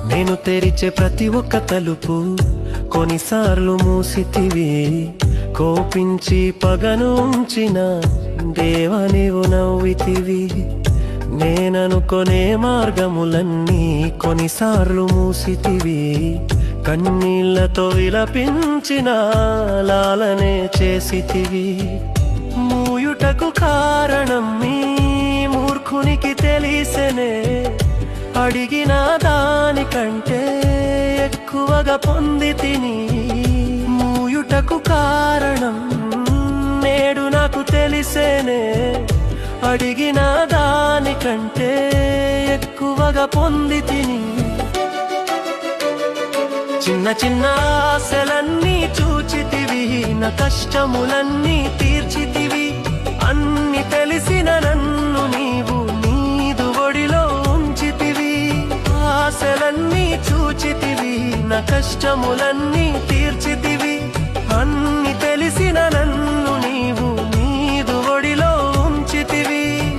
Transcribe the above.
నేను తెరిచే ప్రతి ఒక్క తలుపు కొన్నిసార్లు మూసితివి. కోపించి పగనుంచిన దేవా నీవు నవ్వితివి. నేననుకొనే మార్గములన్నీ కొన్నిసార్లు మూసితివి. కన్నీళ్లతో విలపించిన లాలనే చేసితివి. మూయుటకు కారణం నీ మూర్ఖునికి తెలిసెనే. అడిగిన దానికంటే ఎక్కువగా పొందితిని. మూయుటకు కారణం నేడు నాకు తెలిసేనే. అడిగిన దానికంటే ఎక్కువగా పొందితిని. చిన్న చిన్న ఆశలన్నీ చూచితివి. నా కష్టములన్నీ తీర్చితివి. అన్ని తెలిసిన నన్ను నీవు నీదు ఒడిలో ఉంచితివి. ఆశలన్నీ చూచితివి. నా కష్టములన్నీ తీర్చితివి.